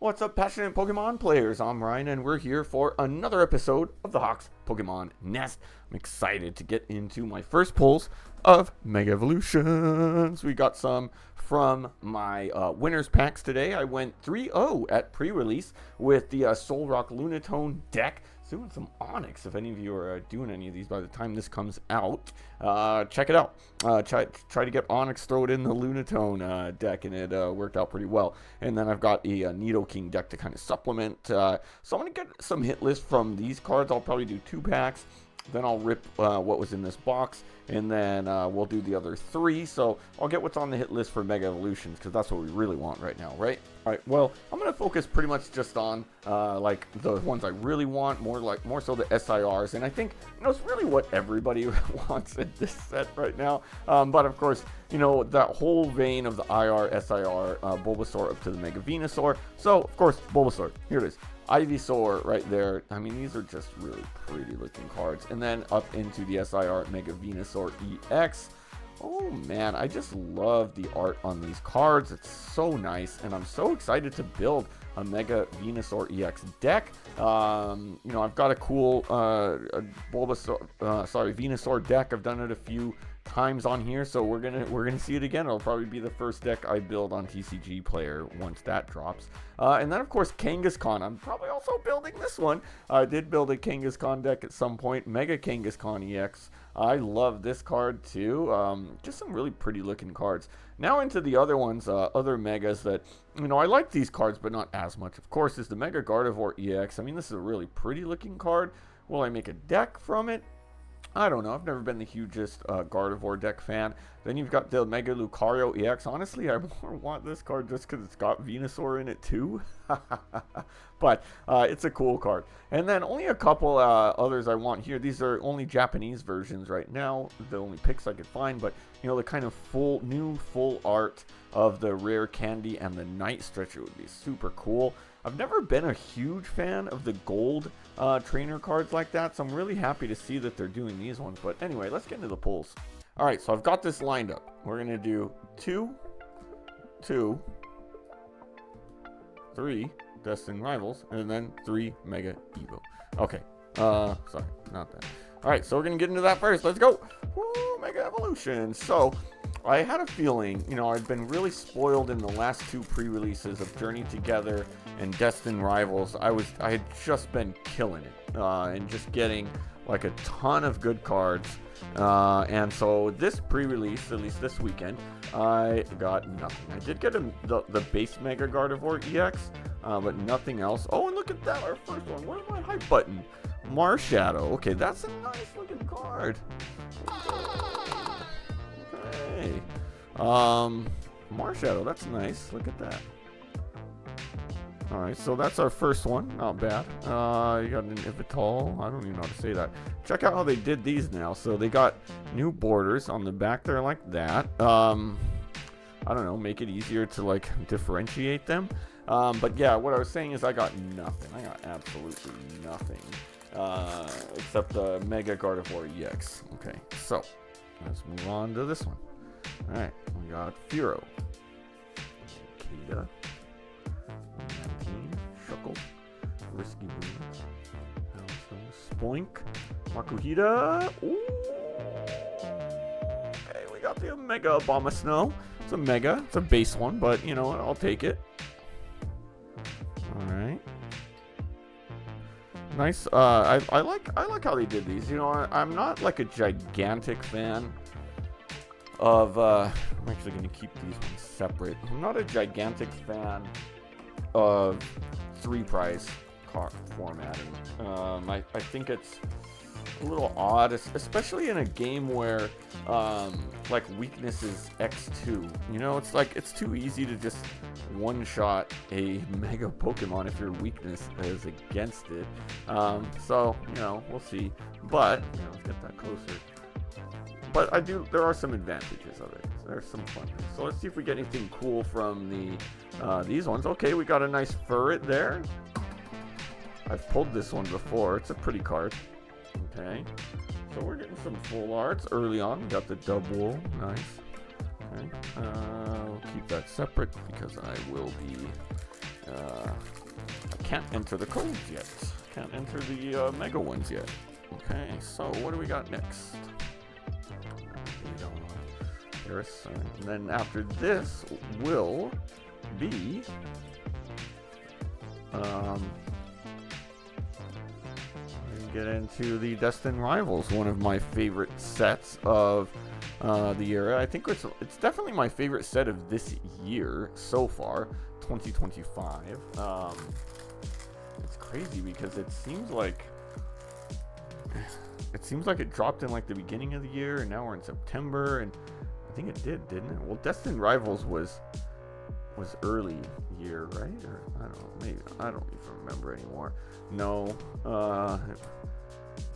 What's up, passionate Pokemon players? I'm Ryan, and we're here for another episode of the Hawks Pokemon Nest. I'm excited to get into my first pulls of Mega Evolutions. We got some from my winners packs today. I went 3-0 at pre-release with the Solrock Lunatone deck. Doing some Onyx. If any of you are doing any of these by the time this comes out, check it out. Try to get Onyx, throw it in the Lunatone deck, and it worked out pretty well. And then I've got a Nidoking deck to kind of supplement. So I'm going to get some hit list from these cards. I'll probably do 2 packs. Then I'll rip what was in this box, and then we'll do the other 3. So I'll get what's on the hit list for Mega Evolutions, because that's what we really want right now, right? All right, well, I'm going to focus pretty much just on like the ones I really want, more so the SIRs. And I think, it's really what everybody wants in this set right now. But of course, that whole vein of the IR, SIR, Bulbasaur up to the Mega Venusaur. So, of course, Bulbasaur, here it is. Ivysaur right there. I mean, these are just really pretty looking cards. And then up into the SIR Mega Venusaur EX. Oh man, I just love the art on these cards. It's so nice, and I'm so excited to build a Mega Venusaur EX deck. I've got a cool Venusaur deck. I've done it a few times on here, so we're gonna see it again. It'll probably be the first deck I build on TCG Player once that drops. And then of course Kangaskhan. I'm probably also building this one. I did build a Kangaskhan deck at some point. Mega Kangaskhan EX. I love this card too. Just some really pretty looking cards. Now into the other ones, other megas that, I like these cards, but not as much. Of course, is the Mega Gardevoir EX. I mean, this is a really pretty looking card. Will I make a deck from it? I don't know. I've never been the hugest Gardevoir deck fan. Then you've got the Mega Lucario EX. Honestly, I more want this card just because it's got Venusaur in it too. But it's a cool card. And then only a couple others I want here. These are only Japanese versions right now. The only picks I could find. But, the kind of full art of the Rare Candy and the Night Stretcher would be super cool. I've never been a huge fan of the gold trainer cards like that, so I'm really happy to see that they're doing these ones. But anyway, let's get into the pulls. All right, so I've got this lined up. We're going to do 2, 3 Destined Rivals, and then 3 Mega Evo. Okay, sorry, not that. All right, so we're going to get into that first. Let's go. Woo, Mega Evolution. So I had a feeling, I'd been really spoiled in the last 2 pre-releases of Journey Together and Destined Rivals. I had just been killing it and just getting like a ton of good cards. And so this pre-release, at least this weekend, I got nothing. I did get the base Mega Gardevoir EX, but nothing else. Oh, and look at that, our first one. Where's my hype button? Marshadow. Okay, that's a nice looking card. Okay. Marshadow, that's nice. Look at that. Alright, so that's our first one. Not bad. You got an Ivital. I don't even know how to say that. Check out how they did these now. So they got new borders on the back there like that. I don't know, make it easier to like differentiate them. But yeah, what I was saying is I got nothing. I got absolutely nothing. Except the Mega Gardevoir EX. Okay, so let's move on to this one. Alright, we got Furo, Kida, 19, Shuckle, Risky Moves, Spoink, Makuhita. Ooh. Okay, we got the Mega Abomasnow. It's a Mega, it's a base one, but I'll take it. Alright. Nice. I like how they did these. I'm not like a gigantic fan of I'm actually going to keep these ones separate. I'm not a gigantic fan of 3-prize card formatting. I think it's a little odd, especially in a game where like weakness is X2. It's like it's too easy to just one-shot a Mega Pokemon if your weakness is against it. So we'll see. But let's get that closer. But there are some advantages of it. There's some fun things. So let's see if we get anything cool from these ones. Okay, we got a nice Furret there. I've pulled this one before. It's a pretty card. Okay, so we're getting some full arts early on. We got the Dubwool. Nice. Okay, we'll keep that separate because I will be I can't enter the codes yet. Can't enter the mega ones yet. Okay, so what do we got next? Harris, and then after this will be get into the Destined Rivals, one of my favorite sets of the era. I think it's definitely my favorite set of this year so far, 2025. It's crazy because it seems like it dropped in like the beginning of the year, and now we're in September, and I think it did, didn't it? Well, Destined Rivals was early year, right? Or I don't know, maybe I don't even remember anymore. No,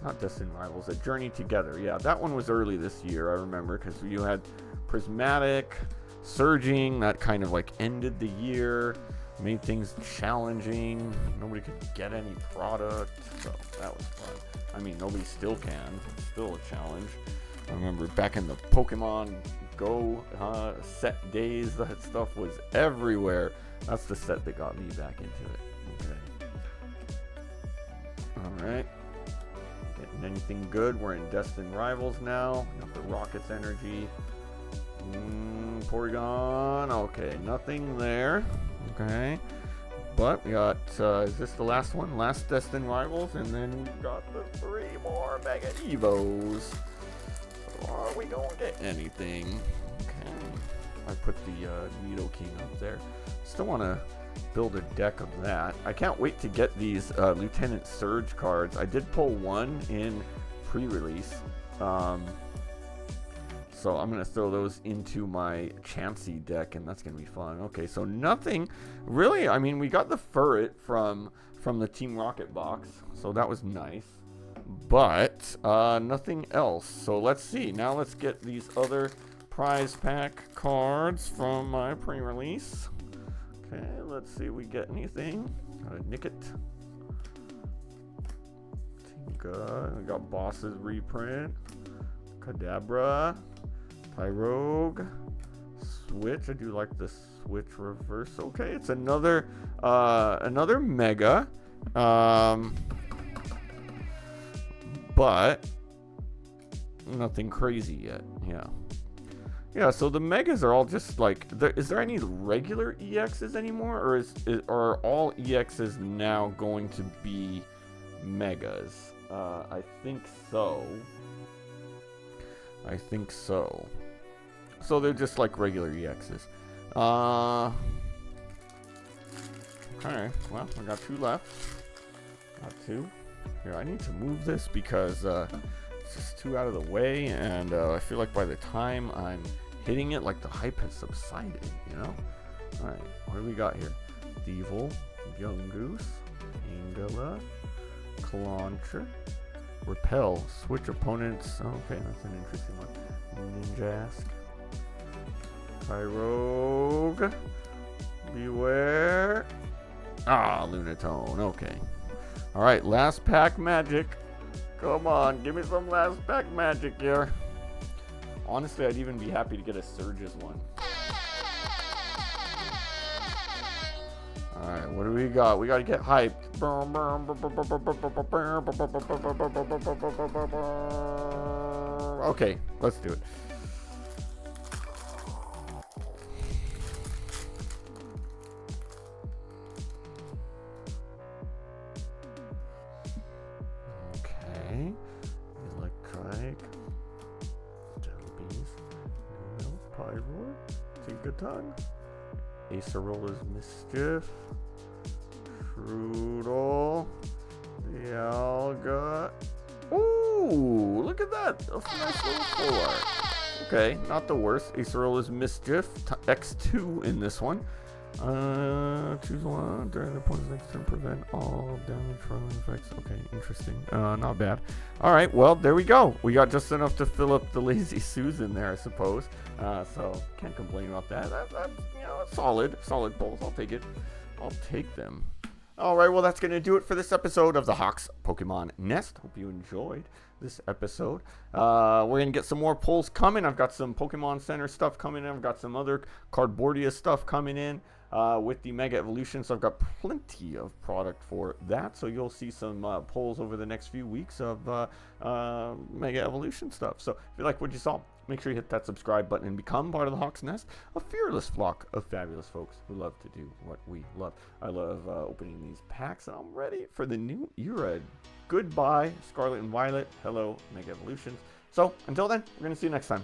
not Destined Rivals. A Journey Together. Yeah, that one was early this year. I remember because you had Prismatic, Surging. That kind of like ended the year, made things challenging. Nobody could get any product, so that was fun. I mean, nobody still can. It's still a challenge. I remember back in the Pokemon Go set days, that stuff was everywhere. That's the set that got me back into it. Okay. Alright. Getting anything good. We're in Destined Rivals now. Got the Rockets Energy. Porygon. Okay, nothing there. Okay. But we got, is this the last one? Last Destined Rivals. And then we've got the 3 more Mega Evos. Are we gonna get anything? Okay. I put the Nidoking up there. Still want to build a deck of that. I can't wait to get these Lieutenant Surge cards. I did pull one in pre-release. So I'm going to throw those into my Chansey deck, and that's going to be fun. Okay, so nothing really. I mean, we got the Furret from the Team Rocket box, so that was nice. But nothing else. So let's see. Now let's get these other prize pack cards from my pre-release. Okay, let's see if we get anything. Got a Nickit. We got Boss's reprint. Kadabra. Pyrogue. Switch. I do like the Switch reverse. Okay, it's another Mega. But nothing crazy yet. Yeah, so the Megas are all just like, is there any regular EXs anymore, or are all EXs now going to be Megas? I think so. So they're just like regular EXs. Okay, well, I got 2 left. Got 2. Here, I need to move this because it's just too out of the way, and I feel like by the time I'm hitting it, like the hype has subsided, you know? Alright, what do we got here? Deevil, Yungoos, Angela, Clauncher, Repel, switch opponents. Okay, that's an interesting one. Ninjask, Pyrogue, Beware. Lunatone. Okay. Alright, last pack magic. Come on, give me some last pack magic here. Honestly, I'd even be happy to get a Surge's one. Alright, what do we got? We gotta get hyped. Okay, let's do it. Okay. Electrike. Delbees. Numel. Pyroar. Tinkaton. Acerola's Mischief. Trudel. Dialga. Ooh, look at that. That's a nice little 4. Okay, not the worst. Acerola's Mischief. X2 in this one. Choose one during the opponent's next turn. Prevent all damage from effects. Okay, interesting. Not bad. Alright, well, there we go. We got just enough to fill up the Lazy Susan there, I suppose. So, can't complain about that. That's, you know, solid pulls. I'll take it. I'll take them. Alright, well, that's going to do it for this episode of the Hawks Pokemon Nest. Hope you enjoyed this episode. We're going to get some more pulls coming. I've got some Pokemon Center stuff coming in. I've got some other Cardboardia stuff coming in. with the Mega Evolution. So I've got plenty of product for that. So you'll see some polls over the next few weeks of Mega Evolution stuff. So if you like what you saw, make sure you hit that subscribe button and become part of the Hawk's Nest, a fearless flock of fabulous folks who love to do what we love. I love opening these packs, and I'm ready for the new era. Goodbye, Scarlet and Violet. Hello, Mega Evolutions. So until then, we're going to see you next time.